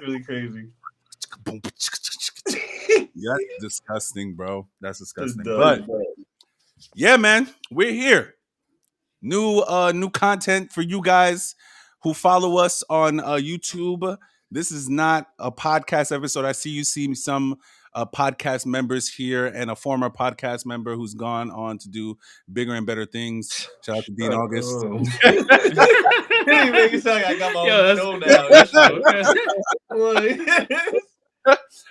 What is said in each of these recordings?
really crazy. Yeah, that's disgusting, bro. That's disgusting. But yeah, man, we're here. New content for you guys who follow us on YouTube. This is not a podcast episode. I see some podcast members here and a former podcast member who's gone on to do bigger and better things. Shout out to Dean August. You didn't make it sound like I got my own show now. That's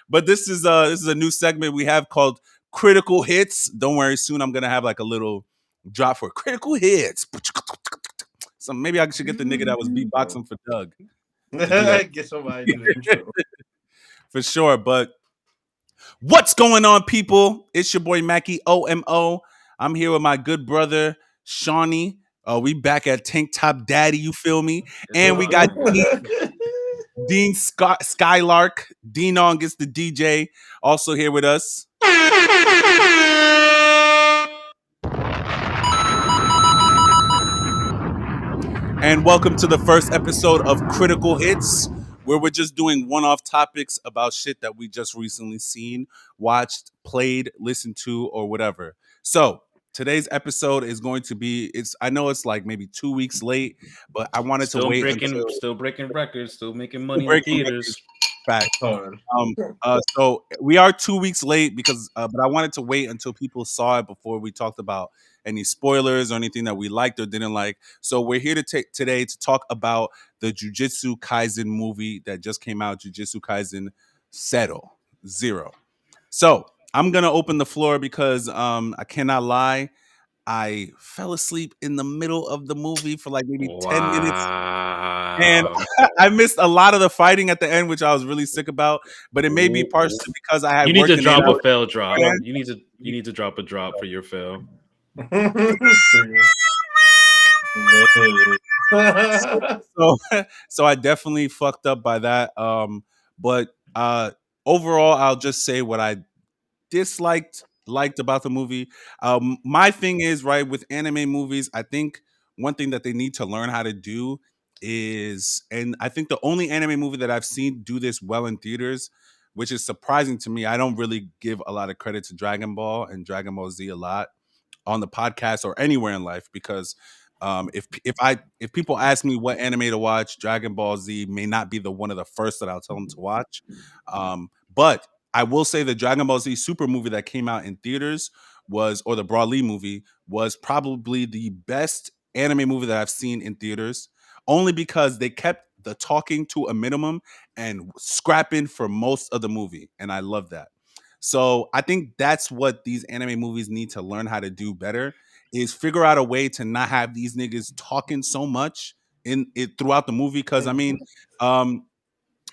But this is a new segment we have called Critical Hits. Don't worry, soon I'm gonna have like a little drop for Critical Hits. So maybe I should get the nigga that was beatboxing for Doug. Get somebody to do the intro. For sure. But what's going on, people? It's your boy Macky OMO. I'm here with my good brother Shawny. We back at Tank Top Daddy, you feel me? And we got Dean Skylark. Dean on gets the DJ. Also here with us. And welcome to the first episode of Critical Hits, where we're just doing one-off topics about shit that we just recently seen, watched, played, listened to, or whatever. So today's episode is going to be, I know it's like maybe 2 weeks late, but I wanted to wait still breaking records, still making money in the theaters. Fact. So we are 2 weeks late because, but I wanted to wait until people saw it before we talked about any spoilers or anything that we liked or didn't like. So we're here today to talk about the Jujutsu Kaisen movie that just came out, Jujutsu Kaisen Zero. So I'm gonna open the floor because I cannot lie, I fell asleep in the middle of the movie for like maybe 10 minutes. And I missed a lot of the fighting at the end, which I was really sick about. But it may be partially because I had. You need to drop a fail drop. You need to drop a drop for your fail. So I definitely fucked up by that. But overall, I'll just say what I liked about the movie. My thing is, right, with anime movies, I think one thing that they need to learn how to do is, and I think the only anime movie that I've seen do this well in theaters, which is surprising to me. I don't really give a lot of credit to Dragon Ball and Dragon Ball Z a lot on the podcast or anywhere in life because if people ask me what anime to watch, Dragon Ball Z may not be one of the first that I'll tell them to watch. But I will say the Dragon Ball Z Super movie that came out in theaters or the Broly movie was probably the best anime movie that I've seen in theaters, only because they kept the talking to a minimum and scrapping for most of the movie. And I love that. So I think that's what these anime movies need to learn how to do better is figure out a way to not have these niggas talking so much in it throughout the movie. Cause I mean,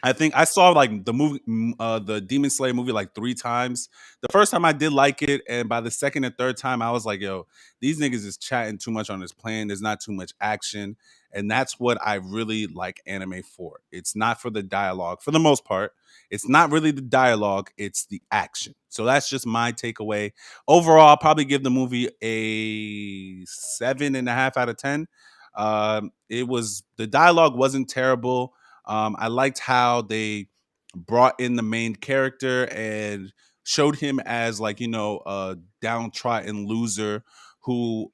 I think I saw like the movie, the Demon Slayer movie like 3 times. The first time I did like it, and by the second and third time, I was like, "Yo, these niggas is chatting too much on this plane. There's not too much action," and that's what I really like anime for. It's not for the dialogue, for the most part. It's not really the dialogue; it's the action. So that's just my takeaway. Overall, I'll probably give the movie a 7.5 out of 10. The dialogue wasn't terrible. I liked how they brought in the main character and showed him as like, a downtrodden loser who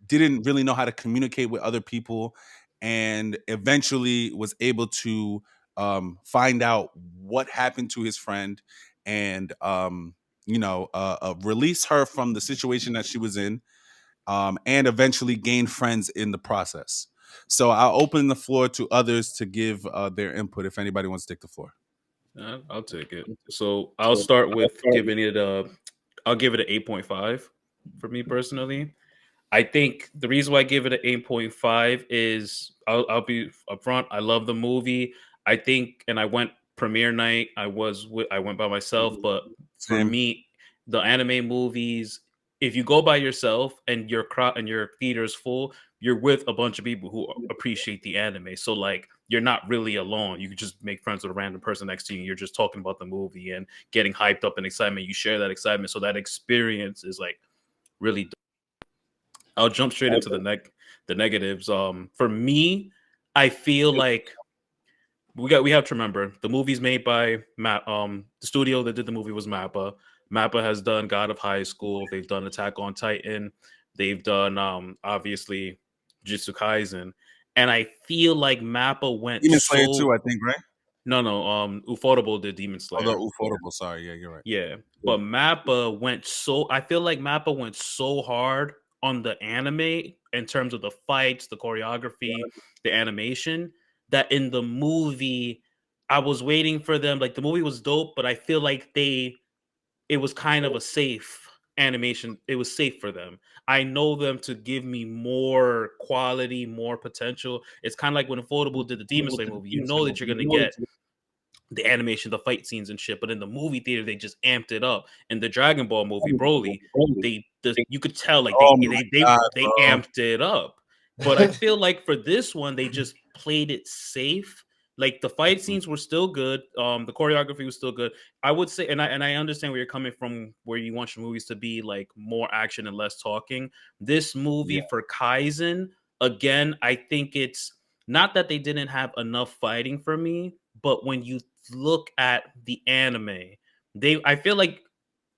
didn't really know how to communicate with other people and eventually was able to find out what happened to his friend and, release her from the situation that she was in and eventually gain friends in the process. So I'll open the floor to others to give their input if anybody wants to take the floor. I'll take it. So I'll start with giving it I'll give it an 8.5 for me personally. I think the reason why I give it an 8.5 is I'll be upfront. I love the movie. I think, and I went premiere night. I went by myself, but for me, the anime movies, if you go by yourself and your theater's full, you're with a bunch of people who appreciate the anime. So like you're not really alone. You can just make friends with a random person next to you. And you're just talking about the movie and getting hyped up and excitement. You share that excitement. So that experience is like really. I'll jump straight into the negatives. For me, I feel like we have to remember the movie's made by the studio that did the movie was Mappa. Mappa has done God of High School. They've done Attack on Titan. They've done obviously Jujutsu Kaisen. And I feel like Mappa went Demon Slayer so 2, I think, right? no, Ufotable did Demon Slayer. Although Ufotable, sorry, yeah, you're right. Yeah, but Mappa went so. I feel like Mappa went so hard on the anime in terms of the fights, the choreography, the animation, that in the movie, I was waiting for them. Like the movie was dope, but I feel like it was kind of a safe animation. It was safe for them. I know them to give me more quality, more potential. It's kind of like when Affordable did the Demon Slayer movie. You know that you're gonna get the animation, the fight scenes and shit. But in the movie theater, they just amped it up. In the Dragon Ball movie, Broly, you could tell like Oh my God, they bro. amped it up. But I feel like for this one, they just played it safe. Like the fight scenes were still good. The choreography was still good. I would say, and I understand where you're coming from, where you want your movies to be like more action and less talking. This movie for Kaizen, again, I think it's not that they didn't have enough fighting for me, but when you look at the anime, I feel like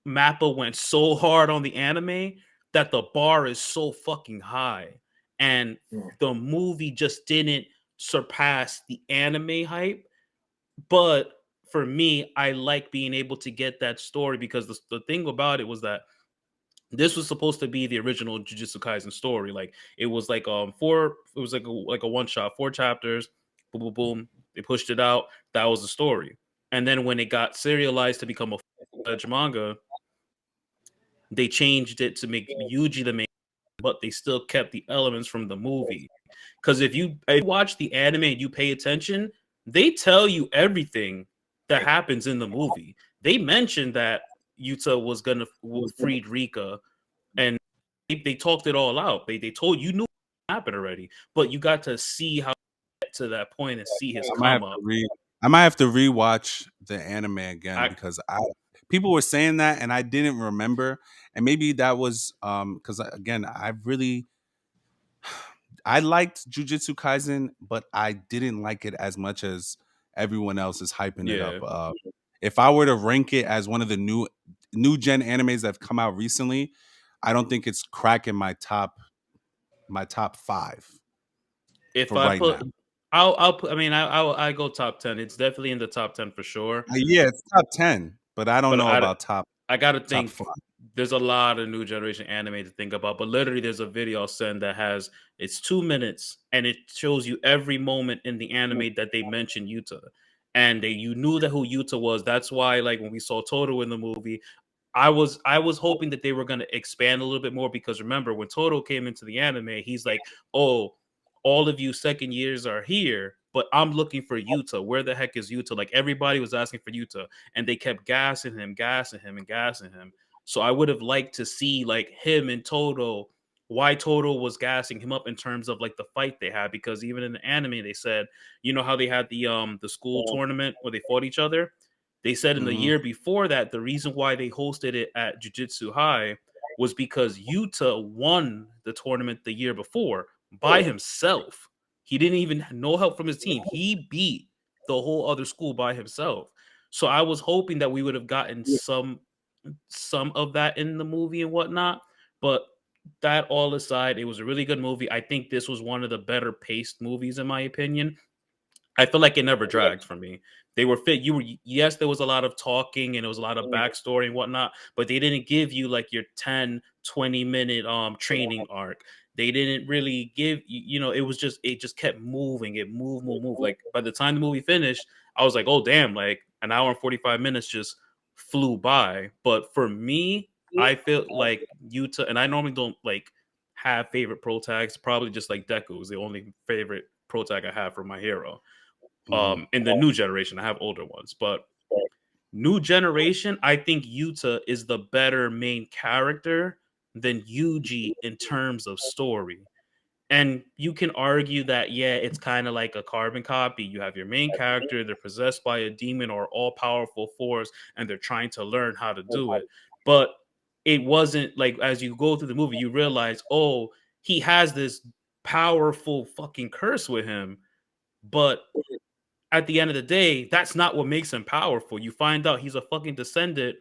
Mappa went so hard on the anime that the bar is so fucking high. And the movie just didn't surpass the anime hype. But for me, I like being able to get that story because the thing about it was that this was supposed to be the original Jujutsu Kaisen story. Like it was like it was like a one shot, 4 chapters, boom, boom, boom. They pushed it out. That was the story. And then when it got serialized to become a full-fledged manga, they changed it to make Yuji the main, but they still kept the elements from the movie. Because if you watch the anime and you pay attention, they tell you everything that happens in the movie. They mentioned that Yuta was gonna freed Rika, and they talked it all out. They told you knew what happened already, but you got to see how to get to that point and see his come up. I might have to rewatch the anime again because people were saying that and I didn't remember, and maybe that was because again I liked Jujutsu Kaisen, but I didn't like it as much as everyone else is hyping it up. If I were to rank it as one of the new gen animes that have come out recently, I don't think it's cracking my top 5. If for I right put, now. I'll put. I mean, I go top 10. It's definitely in the top 10 for sure. Yeah, it's top 10, but I don't know about top. I gotta think. 5. There's a lot of new generation anime to think about, but literally, there's a video I'll send that has it's 2 minutes and it shows you every moment in the anime that they mention Yuta, and you knew that who Yuta was. That's why, like when we saw Toto in the movie, I was hoping that they were going to expand a little bit more because remember when Toto came into the anime, he's like, "Oh, all of you second years are here, but I'm looking for Yuta. Where the heck is Yuta?" Like everybody was asking for Yuta, and they kept gassing him, and gassing him. So I would have liked to see like him and Toto, why Toto was gassing him up in terms of like the fight they had, because even in the anime they said, you know how they had the school tournament where they fought each other. They said in the year before that, the reason why they hosted it at Jujutsu High was because Yuta won the tournament the year before by himself. He didn't even no help from his team. He beat the whole other school by himself. So I was hoping that we would have gotten some of that in the movie and whatnot. But that all aside, it was a really good movie. I think this was one of the better paced movies in my opinion. I feel like it never dragged for me. They were fit. Yes, there was a lot of talking and there was a lot of backstory and whatnot, but they didn't give you like your 10, 20-minute training arc. They didn't really give it just kept moving. It moved. Like by the time the movie finished, I was like, oh damn, like an hour and 45 minutes just flew by. But for me, I feel like Yuta, and I normally don't like have favorite pro tags, probably just like Deku is the only favorite pro tag I have for my hero. In the new generation, I have older ones, but new generation, I think Yuta is the better main character than Yuji in terms of story. And you can argue that, yeah, it's kind of like a carbon copy. You have your main character, they're possessed by a demon or all powerful force, and they're trying to learn how to do it. But it wasn't like as you go through the movie, you realize, oh, he has this powerful fucking curse with him, but at the end of the day, that's not what makes him powerful. You find out he's a fucking descendant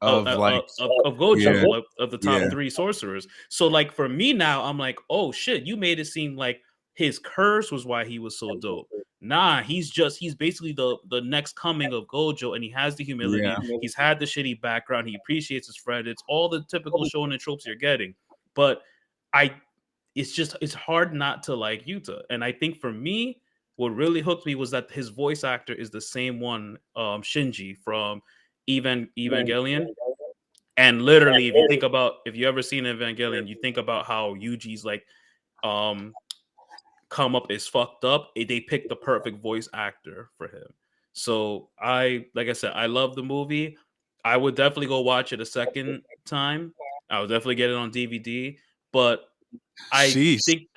Of like, of Gojo, yeah, of the top yeah, 3 sorcerers. So like for me now, I'm like, oh shit, you made it seem like his curse was why he was so dope. Nah, he's basically the next coming of Gojo, and he has the humility. yeah. He's had the shitty background. He appreciates his friend. It's all the typical shonen tropes you're getting. But I, it's hard not to like Yuta. And I think for me, what really hooked me was that his voice actor is the same one, Shinji from Evangelion. And literally, if you ever seen Evangelion, you think about how Yuji's like come up is fucked up. They picked the perfect voice actor for him. So like I said, I love the movie. I would definitely go watch it a second time. I would definitely get it on DVD. But I Sheesh. think,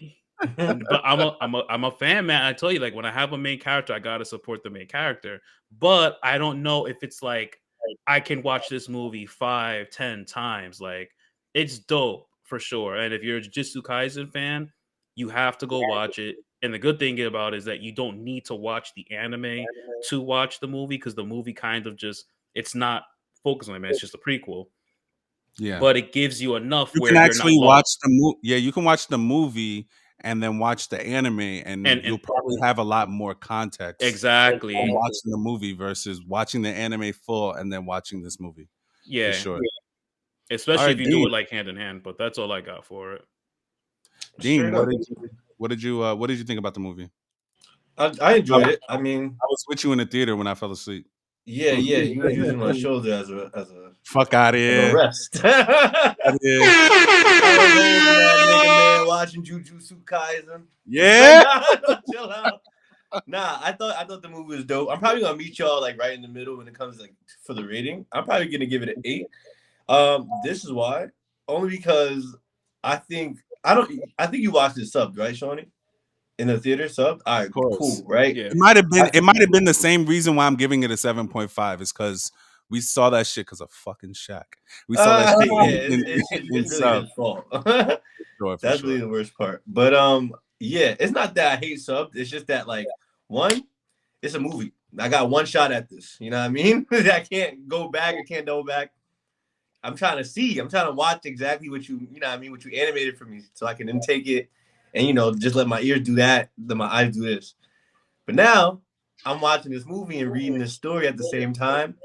but I'm a fan, man. I tell you, like when I have a main character, I gotta support the main character. But I don't know if it's like I can watch this movie 5-10 times. Like it's dope for sure. And if you're a Jujutsu Kaisen fan, you have to go watch it. And the good thing about it is that you don't need to watch the anime to watch the movie, because the movie kind of it's not focused on it, man. It's just a prequel. Yeah, but it gives you enough you where can you're not actually watch lost. the movie. Yeah, you can watch the movie and then watch the anime, and And you'll probably have a lot more context exactly, from watching the movie versus watching the anime full and then watching this movie. For yeah. sure. All Especially right, if you do Dean. it like hand in hand. But that's all I got for it. Dean, Straight up. what did you think about the movie? I enjoyed it. I mean, I was with you in the theater when I fell asleep. yeah, you was using my shoulder as a Fuck out of here. rest. Outta here. I was holding that nigga, man, watching Jujutsu Kaisen. Yeah. Nah, chill out. Nah, I thought the movie was dope. I'm probably gonna meet y'all like right in the middle when it comes like for the rating. I'm probably gonna give it an 8. This is why. Only because I think you watched it subbed, right, Shawny? In the theater subbed? All right, cool, right? Yeah. It might have been the same reason why I'm giving it a 7.5 is because we saw that shit because of fucking Shaq. We saw that shit it's really his fault. Sure, That's really the worst part. But yeah, it's not that I hate subbed. It's just that like one, it's a movie. I got one shot at this. You know what I mean? I can't go back. I can't double back. I'm trying to watch exactly what you know what I mean, what you animated for me, so I can then take it and just let my ears do that, then my eyes do this. But now I'm watching this movie and reading this story at the same time.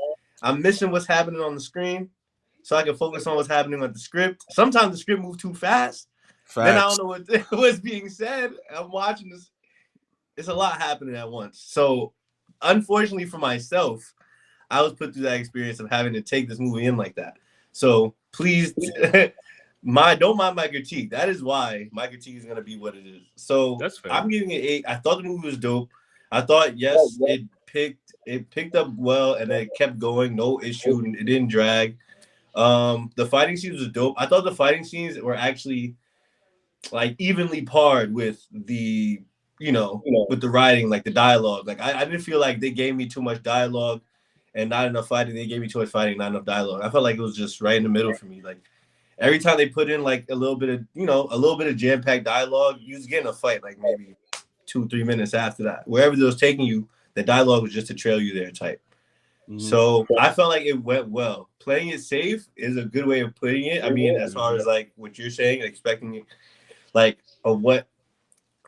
I'm missing what's happening on the screen, so I can focus on what's happening on the script. Sometimes the script moves too fast. Then I don't know what's being said. I'm watching this. It's a lot happening at once. So unfortunately for myself, I was put through that experience of having to take this movie in like that. So please, don't mind my critique. That is why my critique is gonna be what it is. So That's fair. I'm giving it 8. I thought the movie was dope. I thought it picked up well and it kept going, no issue. It didn't drag. The fighting scenes was dope. I thought the fighting scenes were actually like evenly parred with the with the writing, like the dialogue. Like I didn't feel like they gave me too much dialogue and not enough fighting. They gave me too much fighting, not enough dialogue. I felt like it was just right in the middle for me. Like every time they put in like a little bit of jam-packed dialogue, you was getting a fight like maybe 2-3 minutes after that. Wherever it was taking you, the dialogue was just to trail you there type. Mm-hmm. So I felt like it went well. Playing it safe is a good way of putting it. I mean, as far as like what you're saying, expecting it like what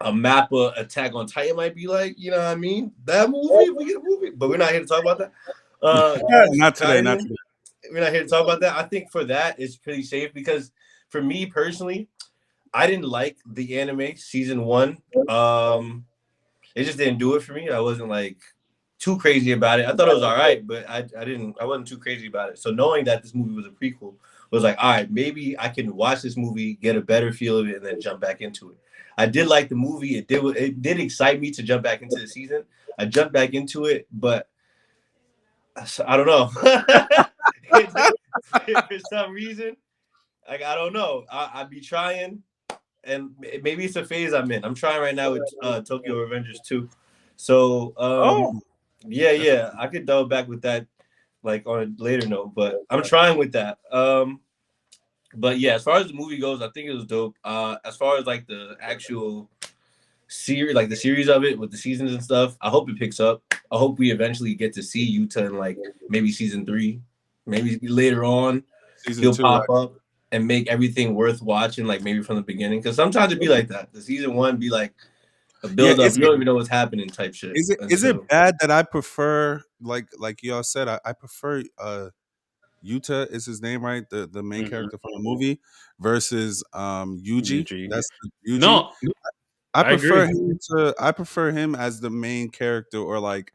a Mappa Attack on Titan might be like, you know what I mean? That movie, we get a movie, but we're not here to talk about that. Not today. We're not here to talk about that. I think for that, it's pretty safe because for me personally, I didn't like the anime season 1. It just didn't do it for me. I wasn't like too crazy about it. I thought it was all right, but I wasn't too crazy about it. So knowing that this movie was a prequel was like, all right, maybe I can watch this movie, get a better feel of it, and then jump back into it. I did like the movie. It did excite me to jump back into the season. I jumped back into it, but I don't know. For some reason, like I don't know. I'd be trying, and maybe it's a phase I'm in. I'm trying right now with Tokyo Revengers 2. So yeah, I could double back with that like on a later note, but I'm trying with that. But yeah, as far as the movie goes, I think it was dope. As far as like the actual series, like the series of it with the seasons and stuff. I hope it picks up. I hope we eventually get to see Yuta in like maybe season 3, maybe later on. Season He'll 2, pop up and make everything worth watching, like maybe from the beginning. Because sometimes it'd be like that. The season 1 be like a yeah. build up. You don't even know what's happening type shit Is it until. bad that I prefer like y'all said I prefer Yuta is his name, right? The main character from the movie versus Yuji. UG. That's Yuji. No, I agree. I prefer him as the main character, or like,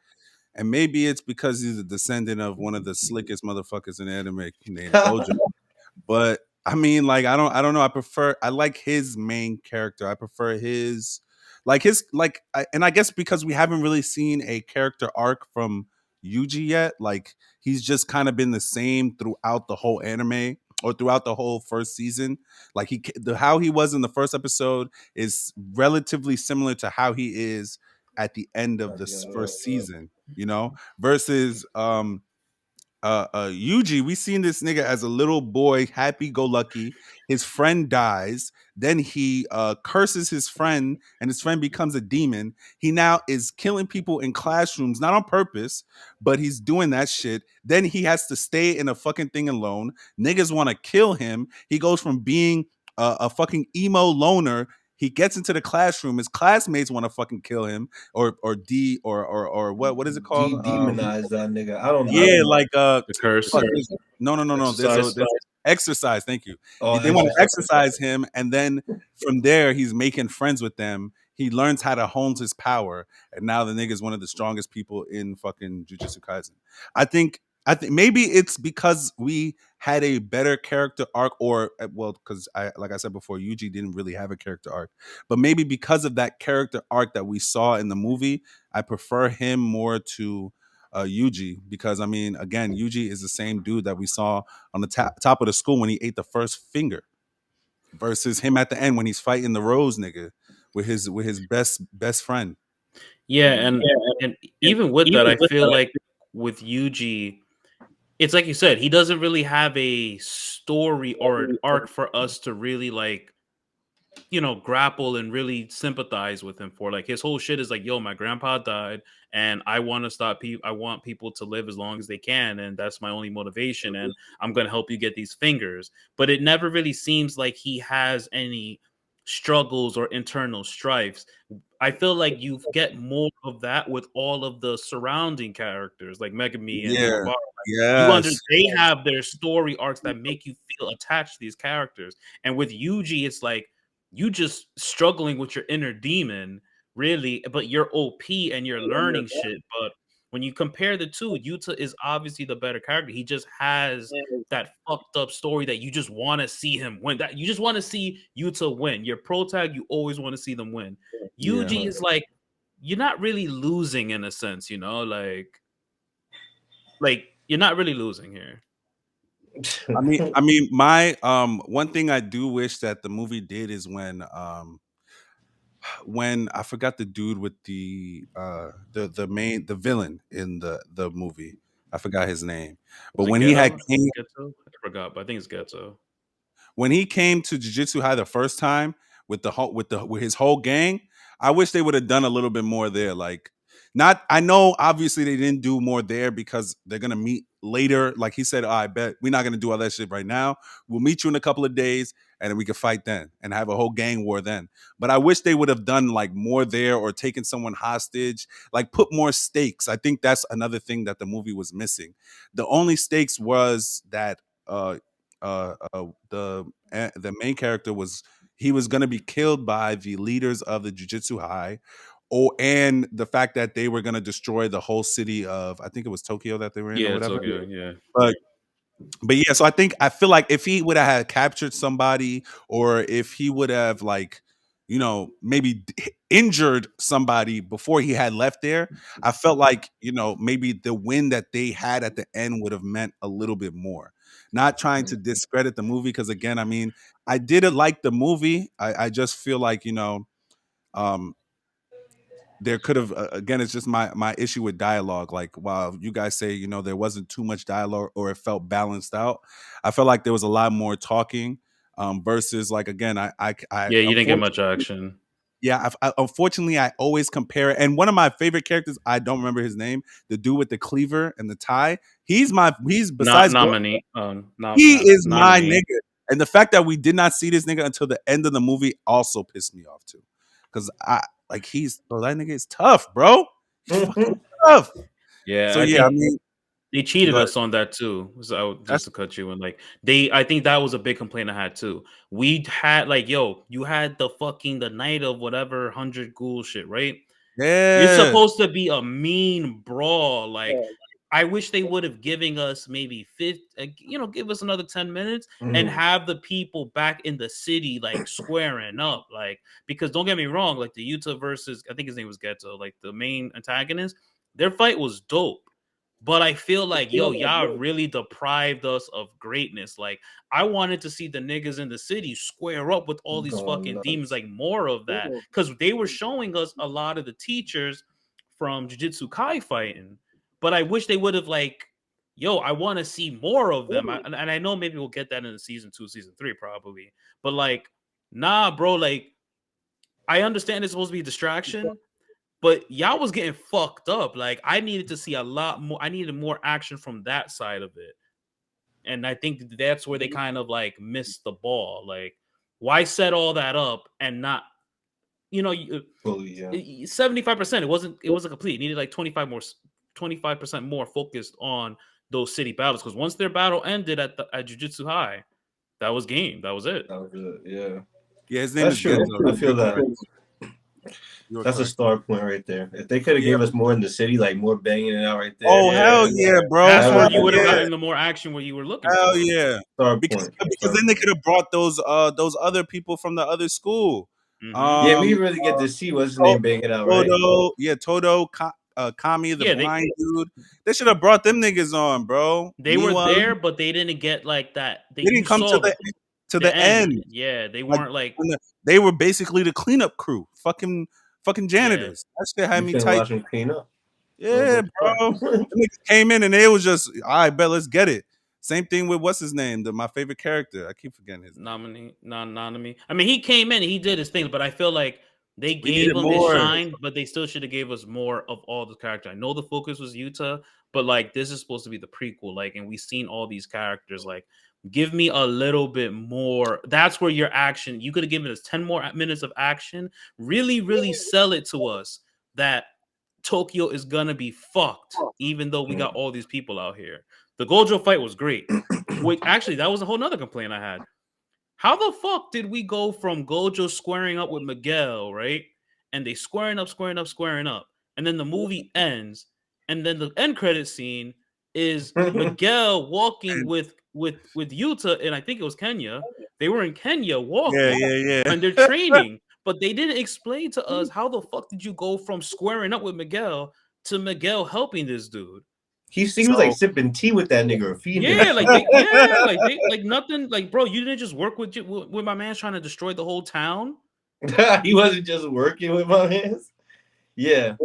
and maybe it's because he's a descendant of one of the slickest motherfuckers in anime named Gojo. But I mean, like, I don't know. I like his main character. I prefer and I guess because we haven't really seen a character arc from Yuji yet. Like, he's just kind of been the same throughout the whole anime or throughout the whole first season. Like, how he was in the first episode is relatively similar to how he is at the end of this first season. You know, versus Yuji, we seen this nigga as a little boy, happy go lucky. His friend dies, then he curses his friend, and his friend becomes a demon. He now is killing people in classrooms, not on purpose, but he's doing that shit. Then he has to stay in a fucking thing alone. Niggas want to kill him. He goes from being a fucking emo loner. He gets into the classroom. His classmates want to fucking kill him, or what is it called? Demonize that nigga. I don't know. Yeah, like The curse. fuck, no. Exercise. There's exercise. Thank you. Oh, They want to exercise. exercise him, and then from there he's making friends with them. He learns how to hone his power, and now the nigga is one of the strongest people in fucking Jujutsu Kaisen. I think maybe it's because we had a better character arc, or well, because like I said before, Yuji didn't really have a character arc, but maybe because of that character arc that we saw in the movie, I prefer him more to Yuji, because I mean, again, Yuji is the same dude that we saw on the top of the school when he ate the first finger, versus him at the end when he's fighting the Rose nigga with his best friend. Yeah, and even with that, I feel like with Yuji, it's like you said, he doesn't really have a story or an arc for us to really like, grapple and really sympathize with him for. Like, his whole shit is like, yo, my grandpa died and I want to stop people. I want people to live as long as they can. And that's my only motivation. And I'm going to help you get these fingers. But it never really seems like he has any struggles or internal strifes. I feel like you get more of that with all of the surrounding characters like Megami and Yeah. Bar. Yes. They have their story arcs that make you feel attached to these characters. And with Yuji, it's like you just struggling with your inner demon, really, but you're OP and you're learning shit. But when you compare the two, Yuta is obviously the better character. He just has that fucked up story that you just want to see him win. That you just want to see Yuta win. Your pro tag, you always want to see them win. Yuji is like, you're not really losing in a sense, like you're not really losing here. I mean, my one thing I do wish that the movie did is when I forgot the dude with the villain in the movie. I forgot his name. But Was it when he had Ghetto? came Ghetto? I forgot, but I think it's Ghetto. when he came to Jujutsu High the first time with his whole gang, I wish they would have done a little bit more there. Like, not I know obviously they didn't do more there because they're gonna meet later. Like he said, I bet we're not gonna do all that shit right now. We'll meet you in a couple of days and then we can fight then and have a whole gang war then. But I wish they would have done like more there, or taken someone hostage, like put more stakes. I think that's another thing that the movie was missing. The only stakes was that uh the main character he was going to be killed by the leaders of the Jujutsu High, and the fact that they were going to destroy the whole city of, I think it was Tokyo that they were in, or Yeah, whatever. Tokyo, yeah. But yeah, so I feel like if he would have had captured somebody, or if he would have like, maybe injured somebody before he had left there, I felt like, maybe the win that they had at the end would have meant a little bit more. Not trying to discredit the movie, because again, I mean, I didn't like the movie. I just feel like, um, there could have again, it's just my issue with dialogue. Like, while you guys say there wasn't too much dialogue or it felt balanced out, I felt like there was a lot more talking, versus, like, again, I Yeah, you didn't get unfortunately, much action. Yeah, unfortunately, I always compare it. And one of my favorite characters, I don't remember his name, the dude with the cleaver and the tie. He's Not besides nominee. he is my Nominee. nigga. And the fact that we did not see this nigga until the end of the movie also pissed me off too. Because that nigga is tough, bro. He's fucking tough. Yeah, So I yeah, I think mean, they cheated go ahead. us on that too. So just That's to cut you in, like I think that was a big complaint I had too. We had like, yo, you had the night of whatever 100 ghoul shit, right? It's yeah. supposed to be a mean brawl. Like, I wish they would have given us maybe give us another 10 minutes and have the people back in the city like squaring up. Like, because don't get me wrong, like the Utah versus, I think his name was Ghetto, like the main antagonist, their fight was dope. But I feel like, y'all really deprived us of greatness. Like, I wanted to see the niggas in the city square up with all these fucking demons, like more of that. Because they were showing us a lot of the teachers from Jujutsu Kai fighting. But I wish they would have like, I want to see more of them. And I know maybe we'll get that in season 2, season 3, probably. But like, nah, bro, like, I understand it's supposed to be a distraction, but y'all was getting fucked up. Like, I needed to see a lot more. I needed more action from that side of it. And I think that's where they kind of like missed the ball. Like, why set all that up and not, 75%? It wasn't complete. It needed like 25% more focused on those city battles. Because once their battle ended at Jujutsu High, that was game. That was it. That was it. Yeah. Yeah, his name That's is true. Genzo. I feel that. That's a correct. star point right there. If they could have gave us more in the city, like more banging it out right there. Oh hell yeah, bro! That's where Hell you would have yeah. gotten the more action where you were looking Hell for. yeah. Star Because point. then they could have brought those other people from the other school. Yeah, we really get to see what's his name banging it out, right? Todo, Kami, the Yeah, blind dude. They should have brought them niggas on, bro. They were there, but they didn't get like that. They didn't come to the end. Yeah, they weren't like they were basically the cleanup crew. Fucking janitors. That shit had me tight. Watch them clean up. Yeah, bro. Them niggas came in and they was just, all right, bet, let's get it. Same thing with what's his name, my favorite character. I keep forgetting his name. Nanami. I mean, he came in and he did his thing, but I feel like they gave him his shine, but they still should have gave us more of all the characters. I know the focus was Utah, but like this is supposed to be the prequel, like, and we've seen all these characters. Like, give me a little bit more. That's where your action. You could have given us 10 more minutes of action. Really, really sell it to us that Tokyo is gonna be fucked, even though we got all these people out here. The Gojo fight was great. Which actually, that was a whole nother complaint I had. How the fuck did we go from Gojo squaring up with Miguel, right? And they squaring up, and then the movie ends, and then the end credit scene is Miguel walking with Yuta, and I think it was Kenya. They were in Kenya walking, and they're training, but they didn't explain to us how the fuck did you go from squaring up with Miguel to Miguel helping this dude. He was like sipping tea with that nigga or feeding him. Like nothing. Like, bro, you didn't just work with my man trying to destroy the whole town. He wasn't just working with my hands. Yeah.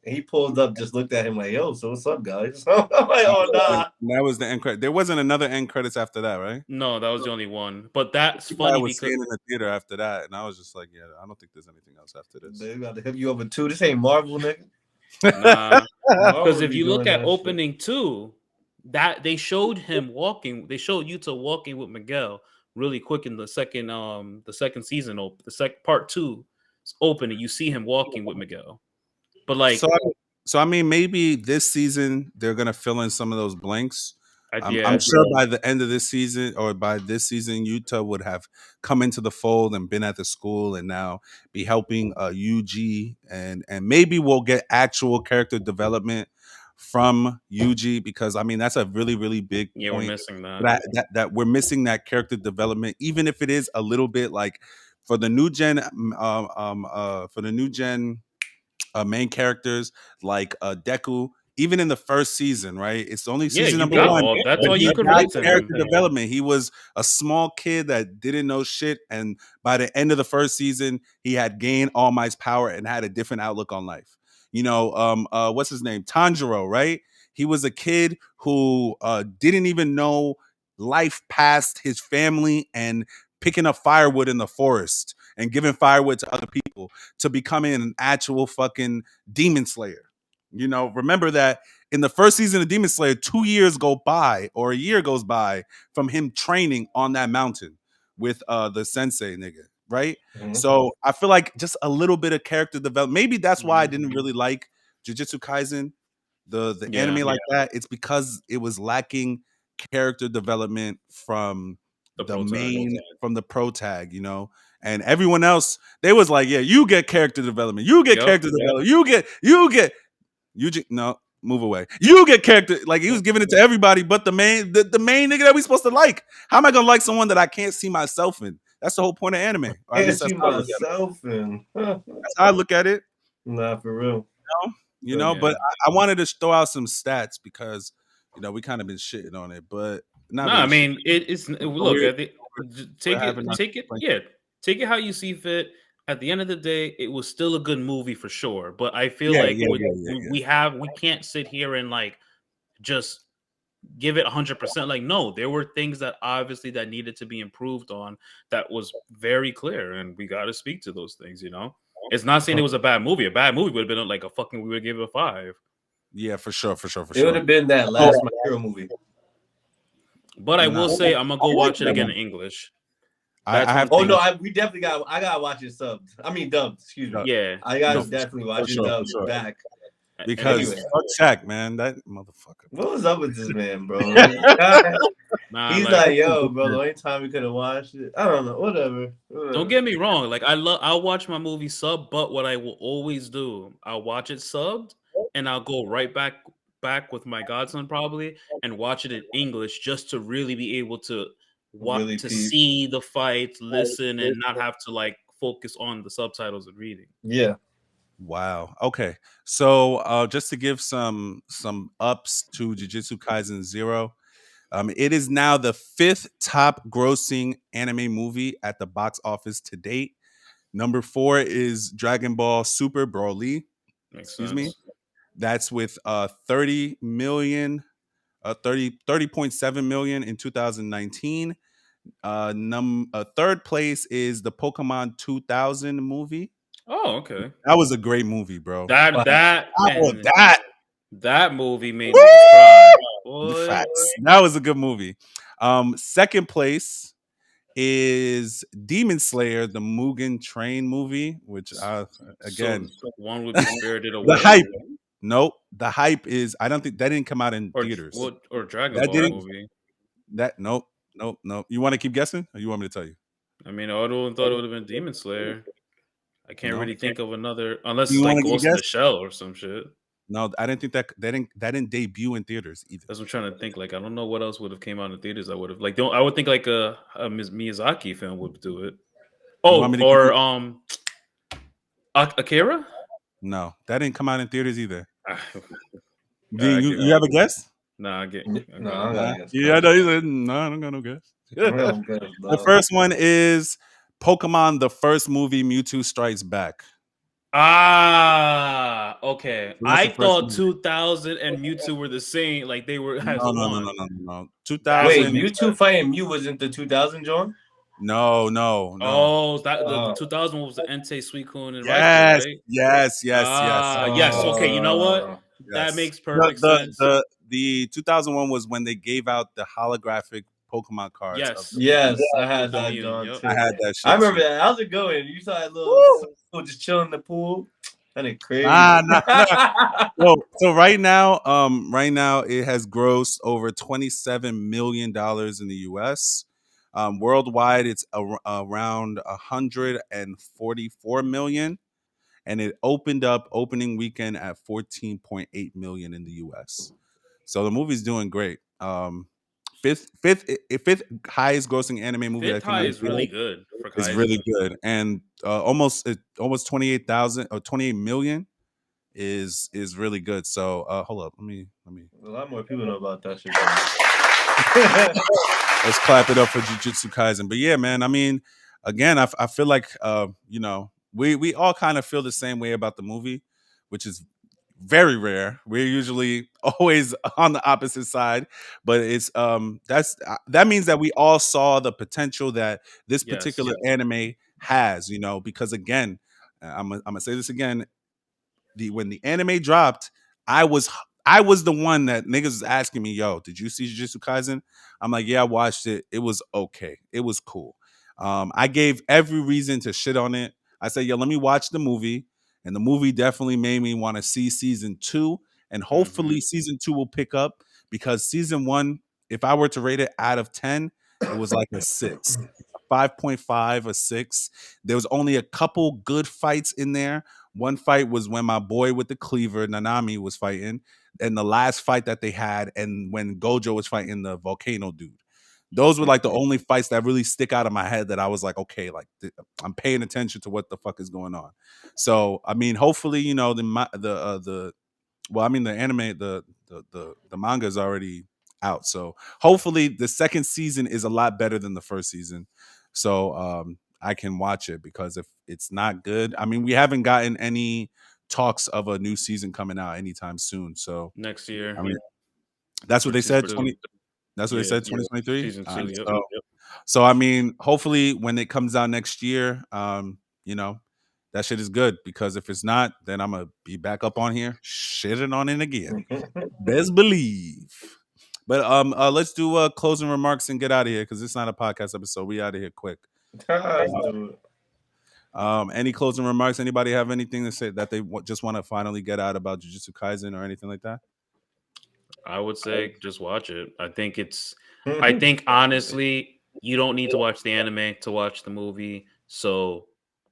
He pulled up, just looked at him like, "Yo, so what's up, guys?" I'm like, "Oh nah." That was the end credit. There wasn't another end credits after that, right? No, that was the only one. But that's funny was because in the theater after that, and I was just like, "Yeah, I don't think there's anything else after this." They got to hit you over too. This ain't Marvel, nigga. Nah, because if you look at opening 2, that they showed him walking. They showed Yuta walking with Miguel really quick in the second season. The second part 2 is opening. You see him walking with Miguel, but like, so I mean, maybe this season they're gonna fill in some of those blanks. I'm sure by the end of this season or by this season, Yuta would have come into the fold and been at the school and now be helping Yuji, and maybe we'll get actual character development from Yuji, because I mean that's a really, really big point. We're missing that we're missing that character development, even if it is a little bit like for the new gen main characters like Deku. Even in the first season, right? It's only season number 1. That's all you could relate to character development. He was a small kid that didn't know shit, and by the end of the first season, he had gained All Might's power and had a different outlook on life. What's his name? Tanjiro, right? He was a kid who didn't even know life past his family and picking up firewood in the forest. and giving firewood to other people to becoming an actual fucking demon slayer. You know, remember that in the first season of Demon Slayer, 2 years go by or a year goes by from him training on that mountain with the sensei nigga, right? So I feel like just a little bit of character development. Maybe that's why I didn't really like Jujutsu Kaisen, the anime like that. It's because it was lacking character development from the pro tag, you know. And everyone else, they was like, yeah, you get character development, you get character development, no, move away. You get character, like he was giving it to everybody, but the main nigga that we supposed to like. How am I gonna like someone that I can't see myself in? That's the whole point of anime. Or at least that's how I look at it. That's how I look at it. Nah, for real. You know, but I wanted to throw out some stats because you know we kind of been shitting on it, but not. I mean, it's look at the take it how you see fit. At the end of the day, it was still a good movie for sure. But I feel we can't sit here and like just give it 100%. Like, no, there were things that obviously that needed to be improved on. That was very clear, and we got to speak to those things. You know, it's not saying it was a bad movie. A bad movie would have been like a fucking. We would give it a 5. Yeah, for sure. It would have been that last My Hero movie. But I will say I'm gonna go watch it again in English. We definitely got. I gotta watch it subbed. I mean dubbed. Excuse me. Yeah, I gotta definitely watch it dubbed back. Because fuck Shaq, man, that motherfucker. What was up with this man, bro? He's like, yo, bro. The only time we could have watched it, I don't know. Whatever. Don't get me wrong. Like I'll watch my movie sub, but what I will always do, I'll watch it subbed, and I'll go right back with my godson probably and watch it in English just to really be able to see the fights, listen, and not have to like focus on the subtitles and reading. Yeah. Wow. Okay. So just to give some ups to Jujutsu Kaisen 0, it is now the 5th top grossing anime movie at the box office to date. Number 4 is Dragon Ball Super Broly. Excuse me. That's with 30 million, 30.7 million in 2019. Third place is the Pokemon 2000 movie. Oh, okay. That was a great movie, bro. That movie made me cry. That was a good movie. Second place is Demon Slayer, the Mugen Train movie, which again, one would be Spirited Away. The hype. Nope. The hype is I don't think that didn't come out in theaters. Or Dragon Ball movie. Nope. You want to keep guessing, or you want me to tell you? I mean, I thought it would have been Demon Slayer. I can't really think of another unless it's like Ghost in the Shell or some shit. No, I didn't think that didn't debut in theaters either. That's what I'm trying to think. Like, I don't know what else would have came out in theaters. I would have I would think like a Miyazaki film would do it. Akira? No, that didn't come out in theaters either. You have a guess? Nah, I get. No, yeah, no, I don't got no guess. The first one is Pokemon, the first movie, Mewtwo Strikes Back. Ah, okay. I thought 2000 and Mewtwo were the same. Like they were. No. 2000. Wait, Mewtwo fighting Mew wasn't the 2000, John? No. Oh, the 2000 was the Entei, Suicune, and Raikou, right? Yes. Yes. Okay, you know what? That makes perfect sense. The 2001 was when they gave out the holographic Pokemon cards. Yes, I had that, John. I had that shit. I remember that. How's it going? You saw that little just chilling in the pool? That ain't crazy. Well, so right now it has grossed over $27 million in the US. Worldwide, it's around 144 million, and it opened up opening weekend at 14.8 million in the US. So the movie's doing great. Fifth highest grossing anime movie. Fifth high is really good. It's really good, and almost 28,000 or 28 million is really good. So hold up, let me. A lot more people know about that shit. Let's clap it up for Jujutsu Kaisen. But yeah, man, I mean, again, I feel like we all kind of feel the same way about the movie, which is very rare. We're usually always on the opposite side, but it's that means that we all saw the potential that this particular anime has, because again, I'm gonna say this again. When the anime dropped, I was I was the one that niggas was asking me, "Yo, did you see Jujutsu Kaisen?" I'm like, "Yeah, I watched it. It was okay. It was cool." I gave every reason to shit on it. I said, "Yo, let me watch the movie," and the movie definitely made me want to see season 2, and hopefully season 2 will pick up because season 1, if I were to rate it out of 10, it was like a 6. 5.5, a 6. There was only a couple good fights in there. One fight was when my boy with the cleaver, Nanami, was fighting, and the last fight that they had, and when Gojo was fighting the volcano dude. Those were like the only fights that really stick out of my head that I was like, okay, like I'm paying attention to what the fuck is going on. So I mean, hopefully, the anime, the manga is already out. So hopefully the second season is a lot better than the first season. So I can watch it, because if it's not good, I mean, we haven't gotten any talks of a new season coming out anytime soon. So Next year I mean, that's what for they season said. two. That's what they Yeah, said. 2023. season two. Yep. So I mean, hopefully when it comes out next year, that shit is good, because if it's not, then I'm gonna be back up on here shitting on it again. Best believe. But let's do closing remarks and get out of here, because it's not a podcast episode. We out of here quick. Let's do it. Any closing remarks? Anybody have anything to say that they just want to finally get out about Jujutsu Kaisen or anything like that? I would say just watch it. I think honestly, you don't need to watch the anime to watch the movie. So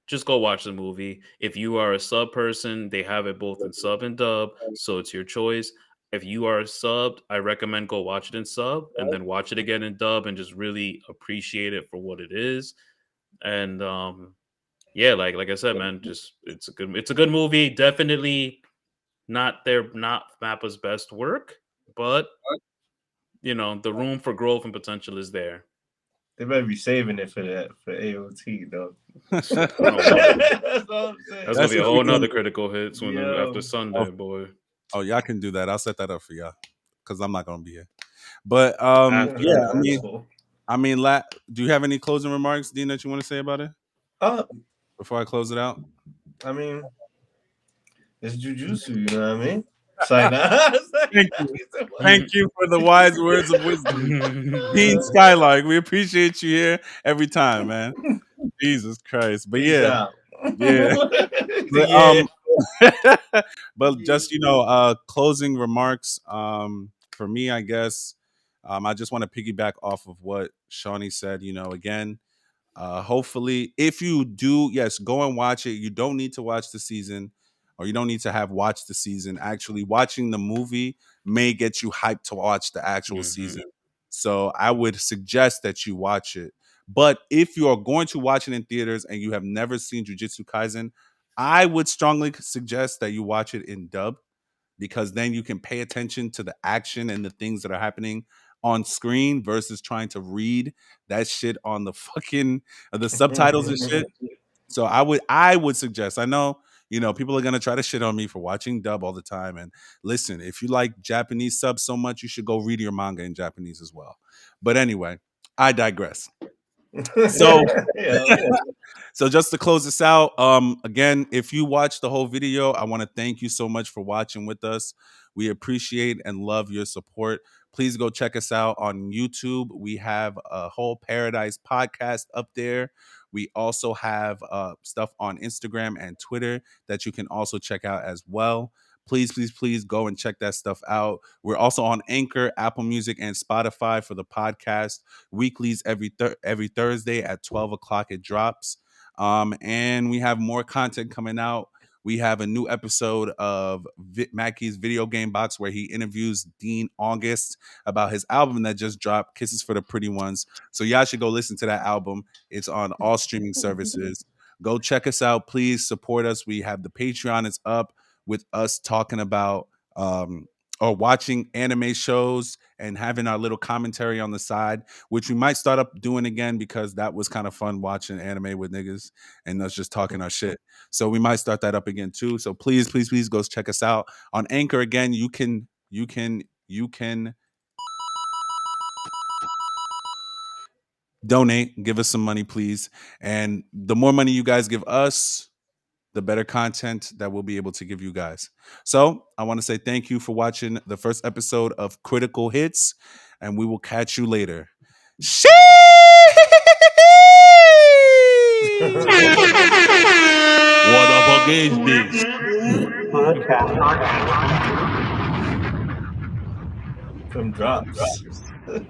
just go watch the movie. If you are a sub person, they have it both in sub and dub, so it's your choice. If you are subbed, I recommend go watch it in sub and then watch it again in dub and just really appreciate it for what it is. And yeah, like I said, man, just it's a good movie. Definitely not Mappa's best work, but the room for growth and potential is there. They better be saving it for that for AOT though. I don't know. That's all I'm saying. That's gonna be a if whole we nother can- critical hits after Sunday, boy. Oh, y'all can do that. I'll set that up for y'all, because I'm not gonna be here. But After yeah, that. do you have any closing remarks, Dean, that you want to say about it uh, before I close it out? I mean, it's jujutsu, you know what I mean? It's like, nah. Thank you for the wise words of wisdom, Dean Skylark. We appreciate you here every time, man. Jesus Christ. But Peace yeah, out. yeah. But, Yeah. but just closing remarks. For me, I guess, I just want to piggyback off of what Shawny said. Again, hopefully, if you do, yes, go and watch it. You don't need to watch the season, or you don't need to have watched the season. Actually, watching the movie may get you hyped to watch the actual season. So I would suggest that you watch it. But if you are going to watch it in theaters and you have never seen Jujutsu Kaisen, I would strongly suggest that you watch it in dub, because then you can pay attention to the action and the things that are happening on screen versus trying to read that shit on the fucking the subtitles and shit. So I would suggest. I know, people are gonna try to shit on me for watching dub all the time. And listen, if you like Japanese subs so much, you should go read your manga in Japanese as well. But anyway, I digress. So so just to close this out, again, if you watch the whole video, I want to thank you so much for watching with us. We appreciate and love your support. Please go check us out on YouTube. We have a whole Paradise podcast up there. We also have stuff on Instagram and Twitter that you can also check out as well. Please, please, please go and check that stuff out. We're also on Anchor, Apple Music, and Spotify for the podcast. Weeklies every Thursday at 12 o'clock it drops. And we have more content coming out. We have a new episode of Macky's Video Game Box, where he interviews Dean August about his album that just dropped, Kisses for the Pretty Ones. So y'all should go listen to that album. It's on all streaming services. Go check us out. Please support us. We have the Patreon is up, with us talking about or watching anime shows and having our little commentary on the side, which we might start up doing again, because that was kind of fun watching anime with niggas and us just talking our shit. So we might start that up again too. So please, please, please go check us out on Anchor. Again, you can donate, give us some money, please. And the more money you guys give us, the better content that we'll be able to give you guys. So I want to say thank you for watching the first episode of Critical Hits, and we will catch you later. Sheesh! What the fuck is this? From drops.